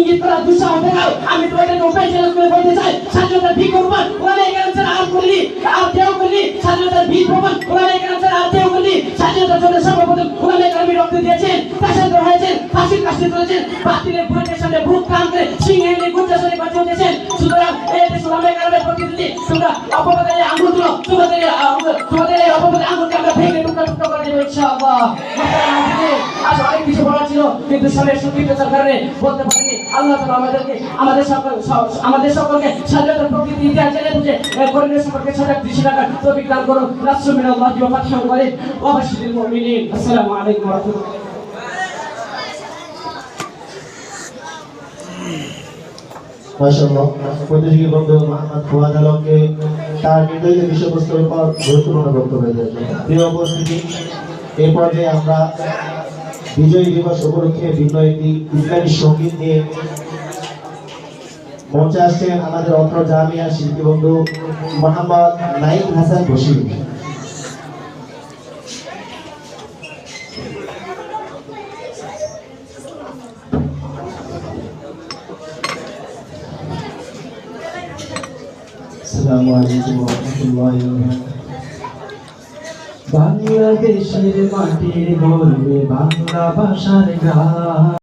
ইঙ্গিত করা দুঃসাহস দেখাও। আমি তোমাকে ওপেন চ্যালেঞ্জ করে বলতে চাই, স্বাধীনতার ভিত প্রমাণ ওলামায়ে কেরাম ছাড়া আর করলি আর কেউ করলি, স্বাধীনতার ভিত প্রমাণ ওলামায়ে কেরাম ছাড়া আর কেউ করলি। স্বাধীনতার জন্য সর্বপ্রথম ওলামায়ে কেরাম রক্ত দিয়েছেন, কাশান্ত হয়েছেন, ফাঁসির কাশি তুলেছেন, বাতিলের বুলেটের সামনে বুক কান করে সিংহে নিয়ে গুঞ্জাসনে বাঁচিয়ে দিয়েছেন। সুতরাং এই দেশ ওলামায়ে কেরামের প্রতিনিধি, তোমরা অপবাদের আঙুল তুলো, তোমাদের এই অপবাদের আঙুলকে আমরা ভেঙে টুকরা টুকরা করে দেবো ইনশাআল্লাহ। আজ অনেক কিছু বলার ছিল, কিন্তু সময়ের সংক্ষিপ্ততার কারণে বলতে পারিনি। আল্লাহ তাআলা আমাদের সকলকে স্বাধীনতার প্রকৃতি ইতিহাস জেনে বুঝে করণীয় সম্পর্কে সজাগ দৃষ্টি রাখার তৌফিক দান করুন। নাসরুম মিনাল্লাহি ওয়া ফাতহুন করিম ওয়া বাশশিরিল মুমিনিন। আসসালামু আলাইকুম ওয়া রাহমাতুল্লাহ। মাশাআল্লাহ, প্রতিযোগী বন্ধু মোহাম্মদ ফুয়াদ আলমকে তার নির্ধারিত বিষয়বস্তুর উপর গুরুত্বপূর্ণ বক্তব্য দিয়েছেন। প্রিয় উপস্থিতি, এই পর্যায়ে আমরা বিজয় দিবস উপলক্ষে ভিন্ন একটি ইসলামী সঙ্গীত নিয়ে মঞ্চে আসছেন আমাদের অত্র জামিয়া শিল্পী বন্ধু মোহাম্মদ নাইম হাসান বশির। আসসালামু আলাইকুম ওয়া রাহমাতুল্লাহি ওয়া বারাকাতুহু। বাংলাদেশের মাটির গর্বে বাংলা ভাষার গান।